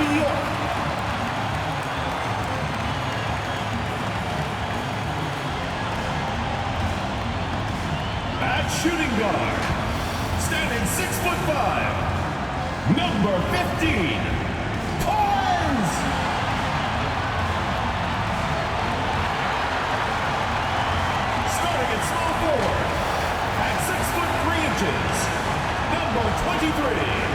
New York. At shooting guard, standing 6'5", number 15, Coins. Starting at small forward, at 6'3", number 23.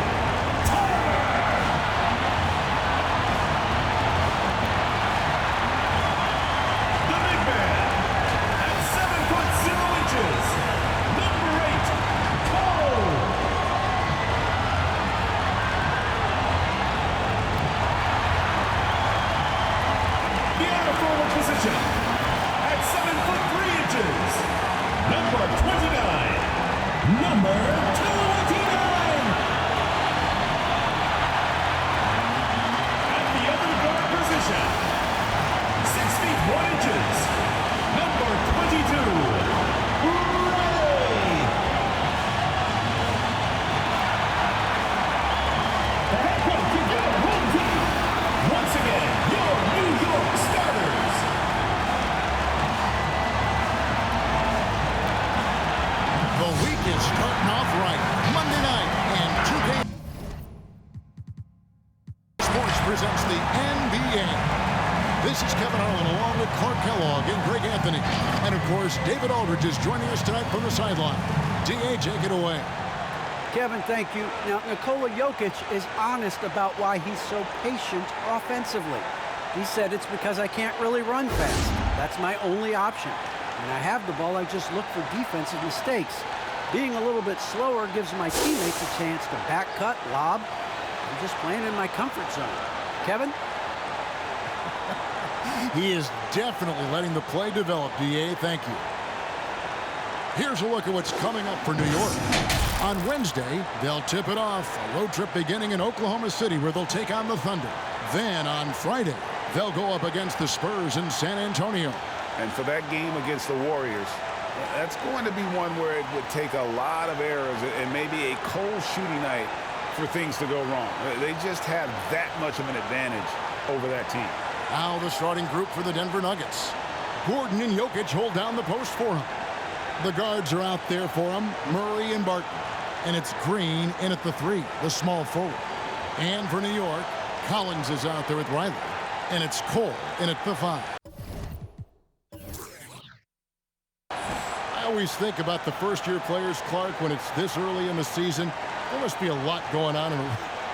At 7'3", number 29, number 29. At the other guard position, 6'1", number 22, Ray. The head coach of your home team. Once again, your New York starters. The week is starting off right. Monday night, and 2K Sports presents the NBA. This is Kevin Harlan along with Clark Kellogg and Greg Anthony. And of course, David Aldridge is joining us tonight from the sideline. DA, take it away. Kevin, thank you. Now, Nikola Jokic is honest about why he's so patient offensively. He said it's because I can't really run fast. That's my only option. When I have the ball, I just look for defensive mistakes. Being a little bit slower gives my teammates a chance to back cut, lob. I'm just playing in my comfort zone. Kevin? He is definitely letting the play develop, DA. Thank you. Here's a look at what's coming up for New York. On Wednesday, they'll tip it off. A road trip beginning in Oklahoma City where they'll take on the Thunder. Then on Friday, they'll go up against the Spurs in San Antonio. And for that game against the Warriors, that's going to be one where it would take a lot of errors and maybe a cold shooting night for things to go wrong. They just have that much of an advantage over that team. Now the starting group for the Denver Nuggets. Gordon and Jokic hold down the post for him. The guards are out there for him, Murray and Barton. And it's Green in at the 3, the small forward. And for New York, Collins is out there with Riley. And it's Cole in at the 5. I always think about the first-year players, Clark, when it's this early in the season. There must be a lot going on in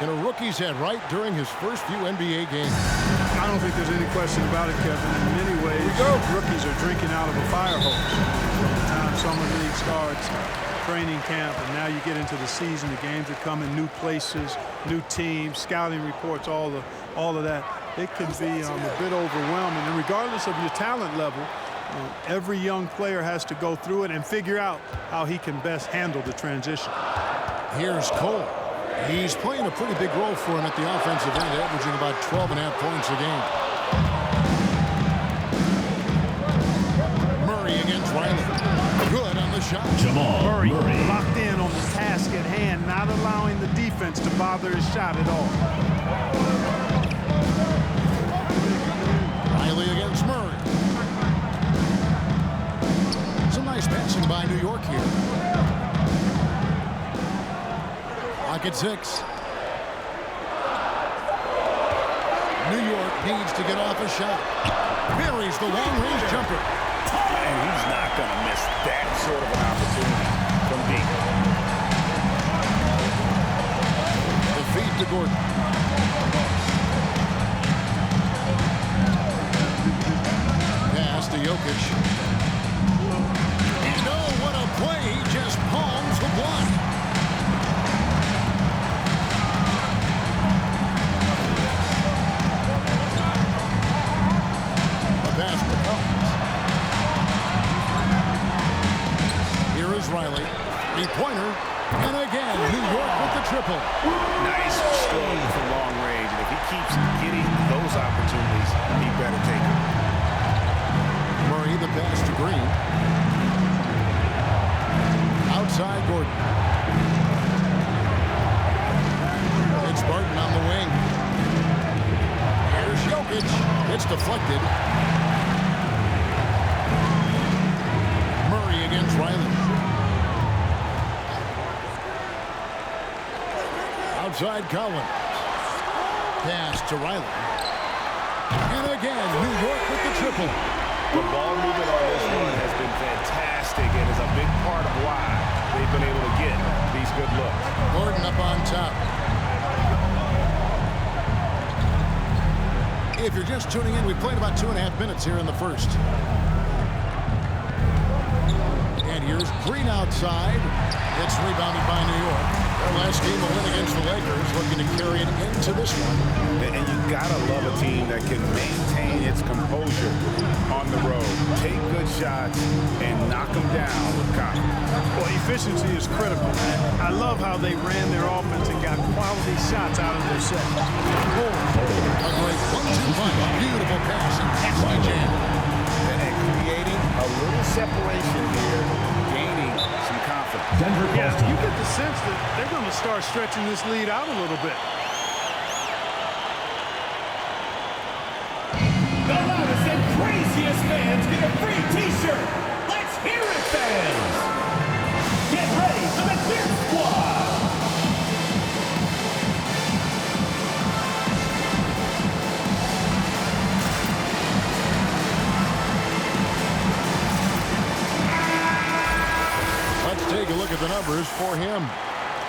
a rookie's head right during his first few NBA games. I don't think there's any question about it, Kevin. In many ways, rookies are drinking out of a fire hose. From the time summer league starts, training camp, and now you get into the season, the games are coming, new places, new teams, scouting reports, all of that. It can be a bit overwhelming. And regardless of your talent level, every young player has to go through it and figure out how he can best handle the transition. Here's Cole. He's playing a pretty big role for him at the offensive end, averaging about 12.5 points a game. Murray against Riley. Good on the shot. Jamal Murray locked in on the task at hand, not allowing the defense to bother his shot at all. Riley against Murray. Some nice passing by New York here. Clock at 6. New York needs to get off a shot. Buries the long-range jumper. And he's not going to miss that sort of an opportunity from deep. The feed to Gordon. Pass to Jokic. And oh, what a play. He just palms the block. Riley, three-pointer, and again, New York with the triple. Nice stroke from long deflected. Murray against Riley. Outside Collins. Pass to Riley. And again, New York with the triple. The ball movement on this run has been fantastic and is a big part of why they've been able to get these good looks. Gordon up on top. If you're just tuning in, we played about 2.5 minutes here in the first. And here's Green outside. It's rebounded by New York. Their last game, a win against the Lakers, looking to carry it into this one. And you gotta love a team that can maintain its composure on the road, take good shots, and knock them down with confidence. Well, efficiency is critical. I love how they ran their offense and got quality shots out of their set. A great 1-2 punch. Beautiful pass and hefty jam. And creating a little separation here, gaining some confidence. Yeah, you get the sense that they're going to start stretching this lead out a little bit. The loudest and craziest fans get a free T-shirt. Let's hear it, fans. Get ready for the Cheer Squad. Let's take a look at the numbers for him.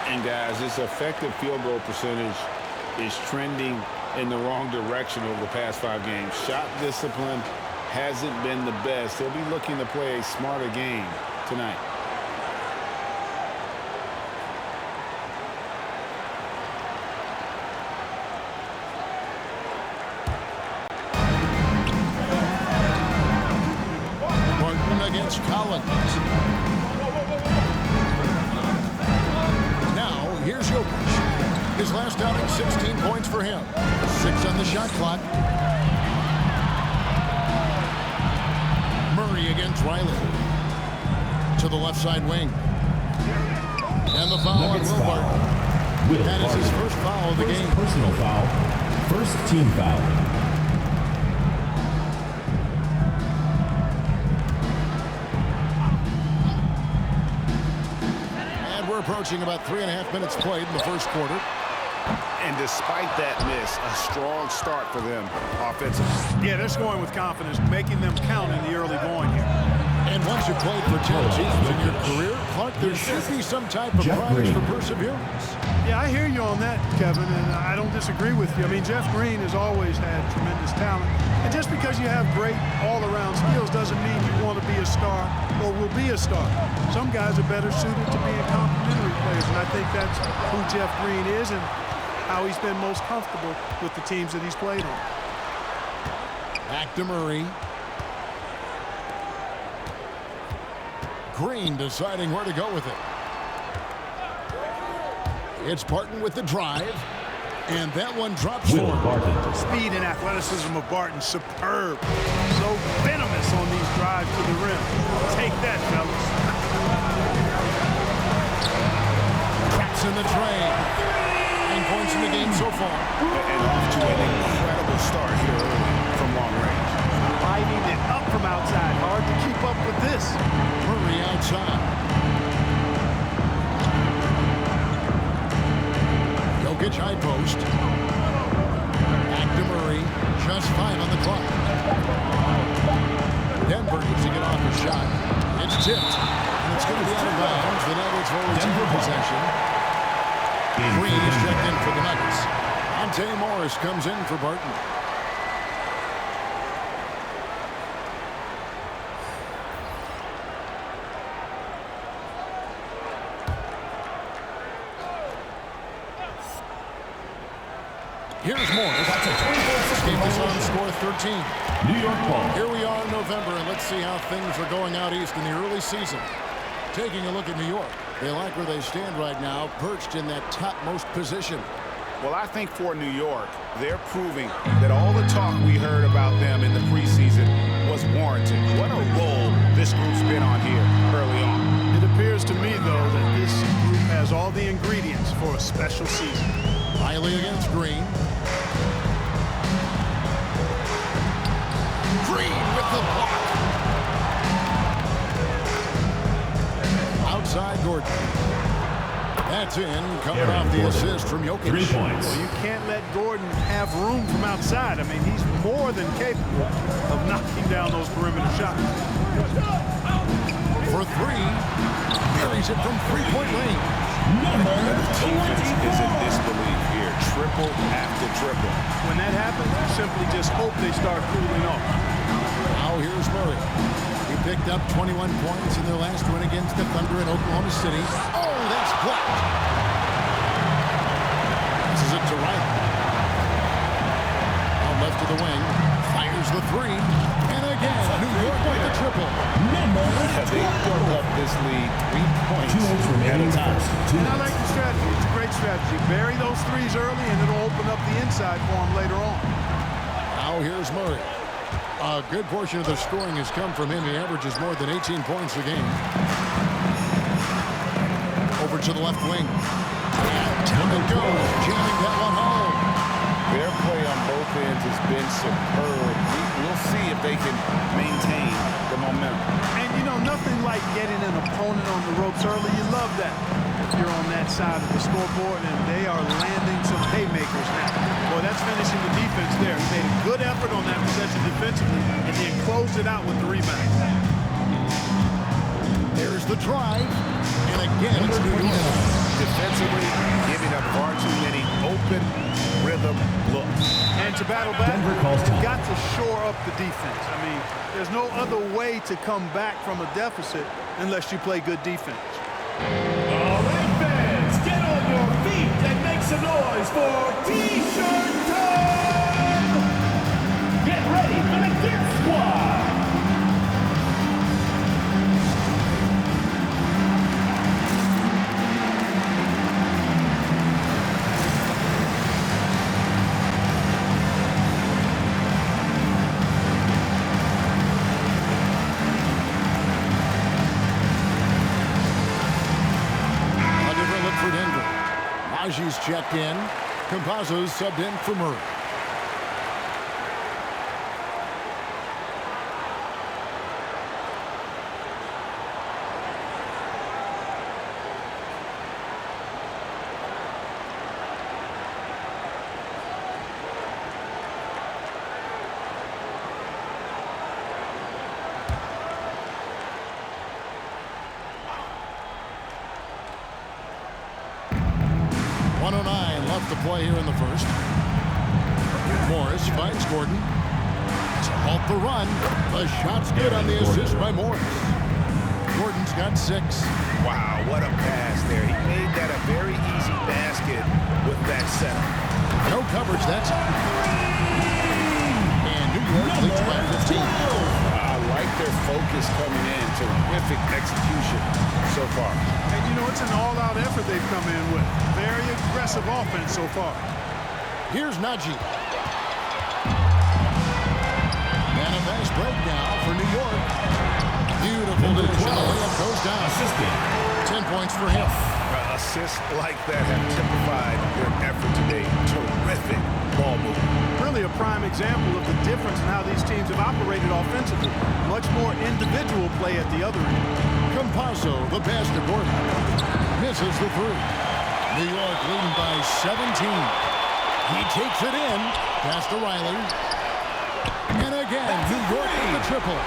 And guys, this effective field goal percentage is trending in the wrong direction over the past 5 games. Shot discipline hasn't been the best. He'll be looking to play a smarter game tonight. Martin against Collins. Now, here's Jokic. His last outing, 16 points for him. 6 on the shot clock. Murray against Riley. To the left side wing. And the foul on Will Barton. That is his first foul of the game. Personal foul. First team foul. We're approaching about 3.5 minutes played in the first quarter. And despite that miss, a strong start for them offensively. Yeah, they're scoring with confidence, making them count in the early going here. And once you've played for 10 teams in your career, Clark, there should be some type of prize for perseverance. Yeah, I hear you on that, Kevin, and I don't disagree with you. I mean, Jeff Green has always had tremendous talent. And just because you have great all-around skills doesn't mean you want to be a star or will be a star. Some guys are better suited to being complementary players, and I think that's who Jeff Green is and how he's been most comfortable with the teams that he's played on. Back to Murray. Green deciding where to go with it. It's Barton with the drive. And that one drops for him. Speed and athleticism of Barton, superb. So venomous on these drives to the rim. Take that, fellas. Traps in the tray. 9 points in the game so far. And off to an incredible start here early from long range. Lighting it up from outside. Hard to keep up with this. Murray outside. Jokic high post. Back to Murray. Just 5 on the clock. Denver needs to get off the shot. It's tipped. And it's going to be out of bounds. The Nuggets will retain possession. Green is checked in for the Nuggets. Monte Morris comes in for Barton. Here's Morris. That's a 24-6 Game is on score 13. New York ball. Here we are in November, and let's see how things are going out east in the early season. Taking a look at New York. They like where they stand right now, perched in that topmost position. Well, I think for New York, they're proving that all the talk we heard about them in the preseason was warranted. What a role this group's been on here early on. It appears to me, though, that this group has all the ingredients for a special season. Riley against Green. inside Gordon. That's in, coming off the assist from Jokic. 3 points. Well, you can't let Gordon have room from outside. I mean, he's more than capable of knocking down those perimeter shots. For three, buries it from three-point range. The defense is in disbelief here. Triple after triple. When that happens, you simply just hope they start cooling off. Now here's Murray. He picked up 21 points in their last win against the Thunder in Oklahoma City. Oh, that's blocked. This is it to Riley. Now left to the wing. Fires the three. And again, New York with the triple. They built up this lead 3 points at a time. And I like the strategy. It's a great strategy. Bury those threes early, and it'll open up the inside for him later on. Now here's Murray. A good portion of the scoring has come from him. He averages more than 18 points a game. Over to the left wing. And down it goes, jamming that one home. Their play on both ends has been superb. We'll see if they can maintain the momentum. And, you know, nothing like getting an opponent on the ropes early. You love that if you're on that side of the scoreboard, and they are landing some haymakers now. Boy, that's finishing the defense there. He made a good effort on that possession defensively and then closed it out with the rebound. There's the drive. And again, it's New York. Defensively, giving up far too many open rhythm looks. And to battle back, you've got to shore up the defense. I mean, there's no other way to come back from a deficit unless you play good defense. All right, fans, get on your feet and make some noise for T-shirt time! Get ready for the Gear Squad! He's checked in. Campazzo's subbed in for Murray. Left to play here in the first. Morris finds Gordon. To halt the run. The shot's good on the assist by Morris. Gordon's got 6. Wow, what a pass there. He made that a very easy basket with that setup. No coverage, that's it. And New York leads by 15. I like their focus coming in. Terrific execution so far. And you know, it's an all-out effort they've come in with. Very aggressive offense so far. Here's Najee. And a fast break now for New York. Beautiful dish, and the layup goes down. 10 points for him. Assists like that have typified their effort today. Terrific ball movement. Really a prime example of the difference in how these teams have operated offensively. Much more individual play at the other end. Campazzo, the pass to Gordon. Misses the three. New York leading by 17. He takes it in. Pass to Riley. And again, New York with the triple.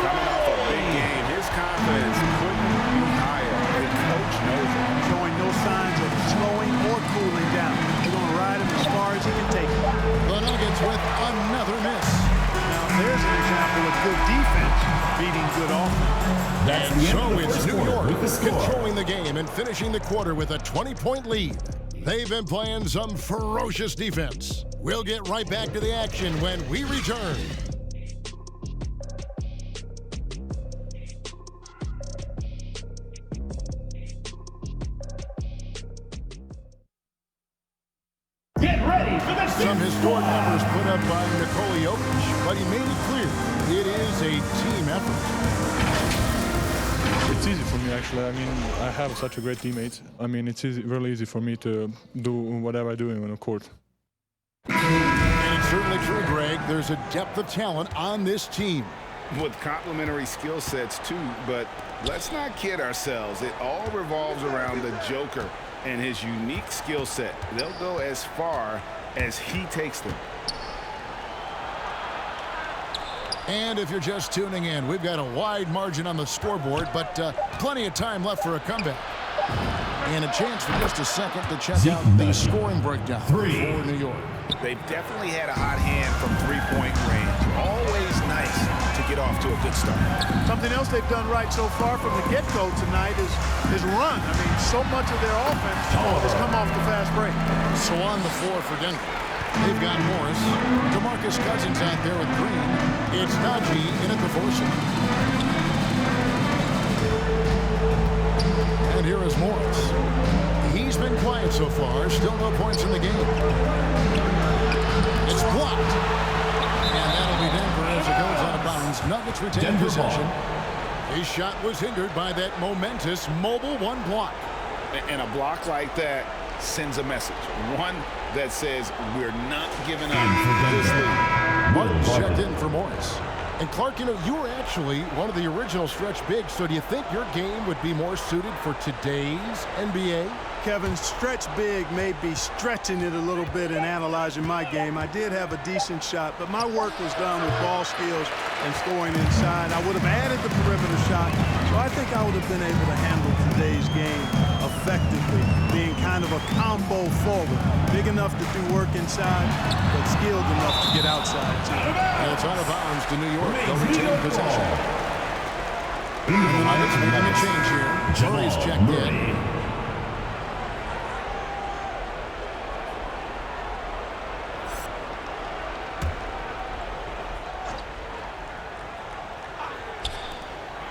Coming off a big game, his confidence couldn't be higher. The coach knows it. Showing no signs of slowing or cooling down. He's going to ride him as far as he can take it. The Nuggets with another miss. Now, there's an example of good defense beating good offense. And so it's New York controlling the game and finishing the quarter with a 20-point lead. They've been playing some ferocious defense. We'll get right back to the action when we return. Get ready for the Some historic numbers put up by Nikola Jokic, but he made it clear it is a team effort. It's easy for me, actually. I mean, I have such a great teammates. I mean, it's really easy for me to do whatever I'm doing on the court. And it's certainly true, Greg. There's a depth of talent on this team. with complementary skill sets too, but let's not kid ourselves. It all revolves around the Joker and his unique skill set. They'll go as far as he takes them. And if you're just tuning in, we've got a wide margin on the scoreboard, but plenty of time left for a comeback. And a chance for just a second to check out the scoring breakdown for New York. They've definitely had a hot hand from three-point range. Always nice to get off to a good start. Something else they've done right so far from the get-go tonight is run. I mean, so much of their offense has come off the fast break. So on the floor for Denver, they've got Morris. DeMarcus Cousins out there with Green. It's Najee in at the forcing. And here is Morris. He's been quiet so far. Still no points in the game. It's blocked. And that'll be Denver as it goes out of bounds. Nuggets retain possession. His shot was hindered by that momentous mobile one block. And a block like that sends a message. One that says we're not giving up this lead. Martin's checked in for Morris. And Clark, you know, you were actually one of the original stretch bigs, so do you think your game would be more suited for today's NBA? Kevin, stretch big may be stretching it a little bit in analyzing my game. I did have a decent shot, but my work was done with ball skills and scoring inside. I would have added the perimeter shot, so I think I would have been able to handle today's game effectively, being kind of a combo forward, big enough to do work inside, but skilled enough to get outside, too. And it's out of bounds to New York. They'll retain possession. It's making a change here. Murray's checked in.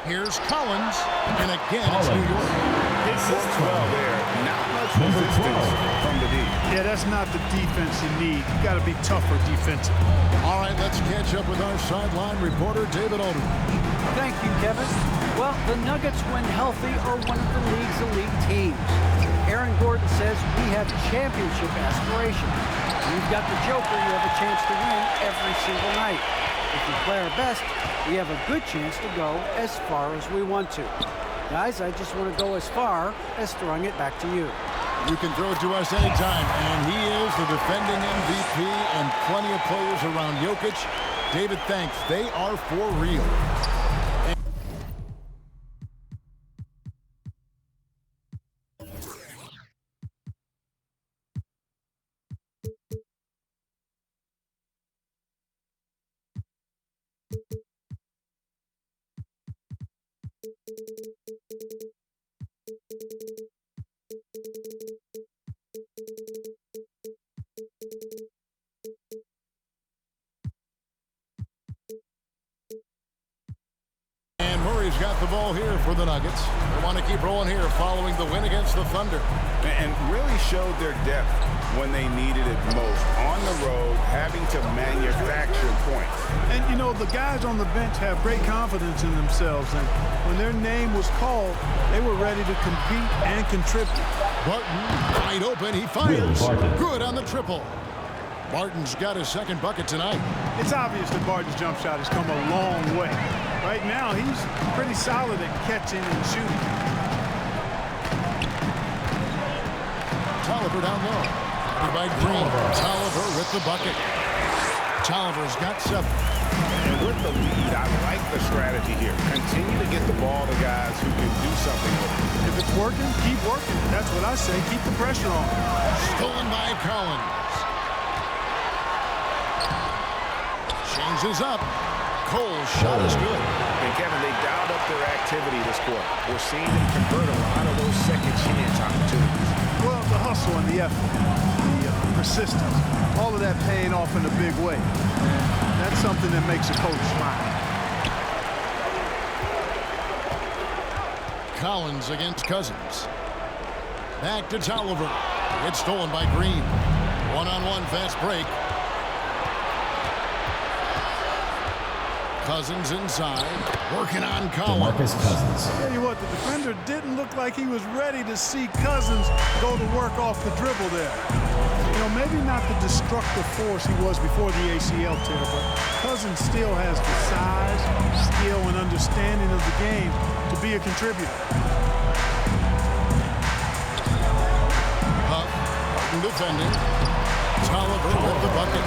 Here's Collins, and again it's New York. It works well there. Not much resistance from the D. Yeah, that's not the defense you need. You got to be tougher defensively. All right, let's catch up with our sideline reporter, David Aldridge. Thank you, Kevin. Well, the Nuggets, when healthy, are one of the league's elite teams. Aaron Gordon says we have championship aspirations. You've got the Joker, you have a chance to win every single night. If we play our best, we have a good chance to go as far as we want to. Guys, I just want to go as far as throwing it back to you. You can throw it to us anytime, and he is the defending MVP and plenty of players around Jokic. David, thanks. They are for real. Murray's got the ball here for the Nuggets. They want to keep rolling here following the win against the Thunder. And really showed their depth when they needed it most. On the road, having to manufacture points. And, you know, the guys on the bench have great confidence in themselves. And when their name was called, they were ready to compete and contribute. Barton, wide open, he fires. Good on the triple. Barton's got his second bucket tonight. It's obvious that Barton's jump shot has come a long way. Right now, he's pretty solid at catching and shooting. Tolliver down low. By Green. Tolliver with the bucket. Tolliver's got 7. And with the lead, I like the strategy here. Continue to get the ball to guys who can do something with it. If it's working, keep working. That's what I say. Keep the pressure on. Stolen by Collins. Changes up. Cole's shot is good. And Kevin, they dialed up their activity this quarter. We're seeing them convert a lot of those second chance opportunities. Well, the hustle and the effort, the persistence, all of that paying off in a big way. That's something that makes a coach smile. Collins against Cousins. Back to Tolliver. It's stolen by Green. One-on-one fast break. Cousins inside, working on Collins. DeMarcus Cousins. Tell you what, the defender didn't look like he was ready to see Cousins go to work off the dribble there. You know, maybe not the destructive force he was before the ACL tear, but Cousins still has the size, skill, and understanding of the game to be a contributor. Defending. Tolliver with the bucket.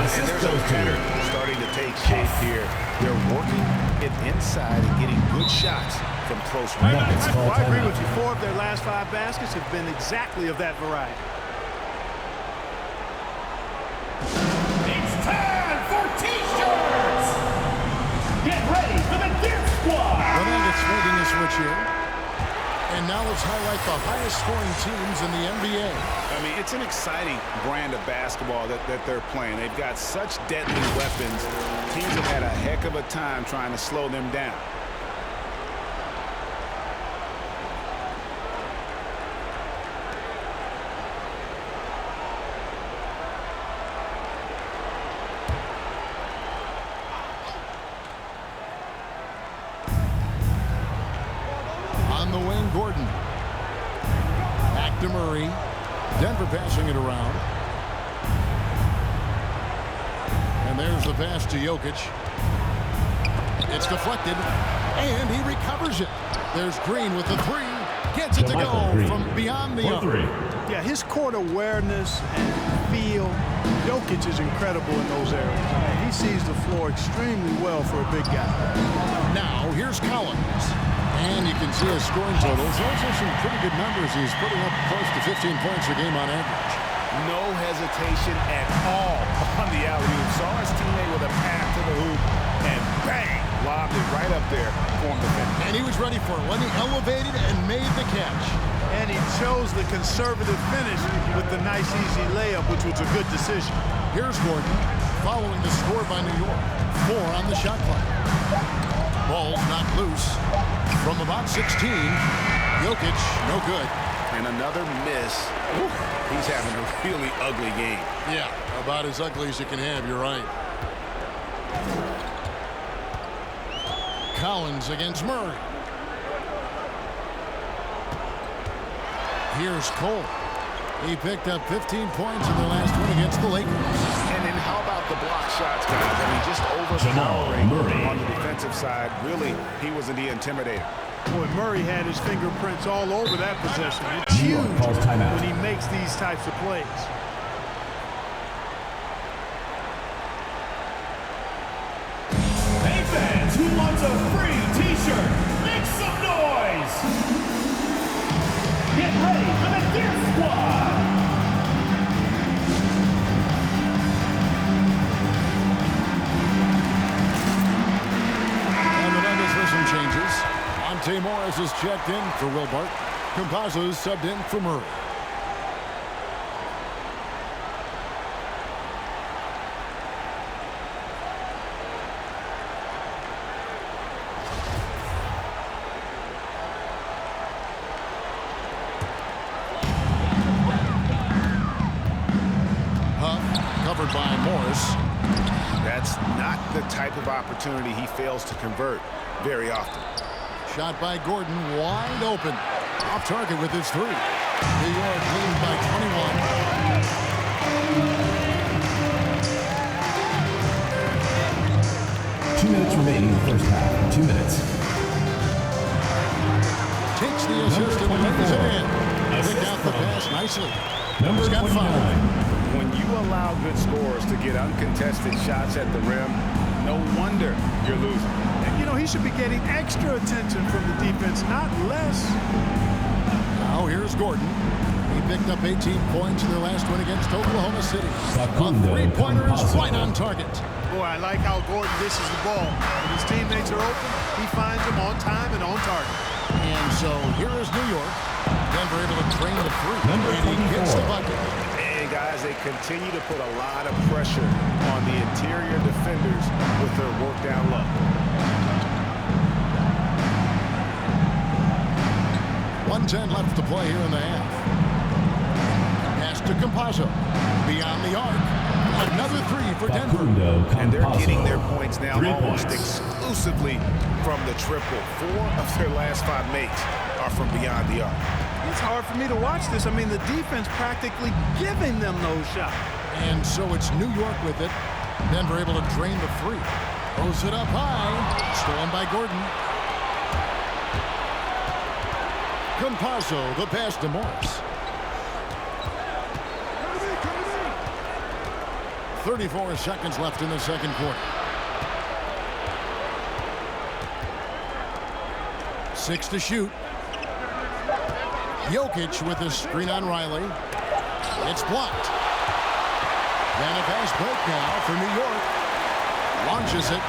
And there's a pattern starting to take shape here. They're working it inside and getting good shots from close range. I agree with you. 4 of their last 5 baskets have been exactly of that variety. It's time for T-shirts! Get ready for the Dip Squad! The Nuggets making a switch here. And now let's highlight the highest scoring teams in the NBA. I mean, it's an exciting brand of basketball that they're playing. They've got such deadly weapons. Teams have had a heck of a time trying to slow them down. On the wing, Gordon. Back to Murray. Denver passing it around. And there's the pass to Jokic. It's deflected, and he recovers it. There's Green with the 3. Gets it to go from beyond the arc. Yeah, his court awareness and feel, Jokic is incredible in those areas. I mean, he sees the floor extremely well for a big guy. Now, here's Collins. And you can see his scoring totals. Those are some pretty good numbers. He's putting up close to 15 points a game on average. No hesitation at all on the alley-oop. Saw his teammate with a pass to the hoop, and bang, lobbed it right up there for him to finish. And he was ready for it when he elevated and made the catch. And he chose the conservative finish with the nice, easy layup, which was a good decision. Here's Gordon following the score by New York. 4 on the shot clock. Ball's knocked loose from about 16. Jokic, no good. And another miss. He's having a really ugly game. Yeah, about as ugly as you can have, you're right. Collins against Murray. Here's Cole. He picked up 15 points in their last one against the Lakers. And then how about the block shots, guys? I mean, just overpowering on the defensive side. Really, he was the intimidator. Boy, Murray had his fingerprints all over that possession. It's huge when he makes these types of plays. Hey fans, who wants a free T-shirt? Make some noise! Get ready for the Dip Squad! And the Nuggets with some changes. Monte Morris is checked in for Will Bart. Campazzo's subbed in for Murray. Covered by Morris. That's not the type of opportunity he fails to convert very often. Shot by Gordon, wide open. Off target with his 3. New York leads by 21. 2 minutes remaining in the first half. 2 minutes. Takes the assist and lays it in. Picked out the pass nicely. Number 29. When you allow good scorers to get uncontested shots at the rim, no wonder you're losing. And, you know, he should be getting extra attention from the defense, not less. Now here's Gordon. He picked up 18 points in their last win against Oklahoma City. A 3-pointer is right on target. Boy, I like how Gordon dishes the ball. When his teammates are open, he finds them on time and on target. And so here is New York. Denver able to drain the 3. Number and he gets the 24. bucket. And guys, they continue to put a lot of pressure on the interior defenders with their work down low. .110 left to play here in the half. Pass to Campazzo. Beyond the arc. Another 3 for Denver. And they're getting their points now almost exclusively from the triple. 4 of their last 5 makes are from beyond the arc. It's hard for me to watch this. I mean, the defense practically giving them those shots. And so it's New York with it. Denver able to drain the three. Throws it up high. Stolen by Gordon. Campazzo, the pass to Morris. 34 seconds left in the second quarter. 6 to shoot. Jokic with a screen on Riley. It's blocked. Then a fast break now for New York. Launches it.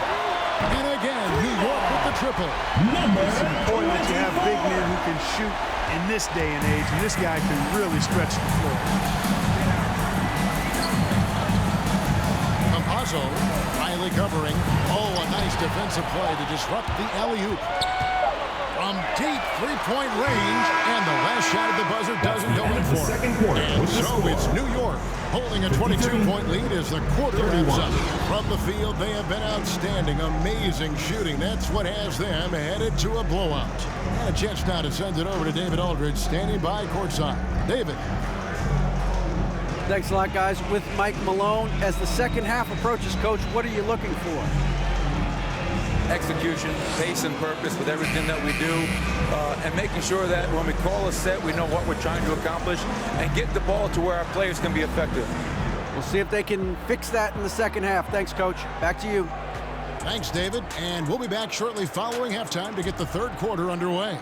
And again, New York with the triple. It's important that you have big men who can shoot in this day and age, and this guy can really stretch the floor. Campazzo, Riley covering. Oh, a nice defensive play to disrupt the alley-oop. From deep three-point range, and the last shot of the buzzer doesn't go in for him. And so it's New York holding a 22-point lead as the quarter wraps up. From the field, they have been outstanding, amazing shooting. That's what has them headed to a blowout. And a chance now to send it over to David Aldridge, standing by courtside. David. Thanks a lot, guys. With Mike Malone, as the second half approaches, Coach, what are you looking for? Execution, pace and purpose with everything that we do, and making sure that when we call a set, we know what we're trying to accomplish and get the ball to where our players can be effective. We'll see if they can fix that in the second half. Thanks, Coach. Back to you. Thanks, David. And we'll be back shortly following halftime to get the third quarter underway.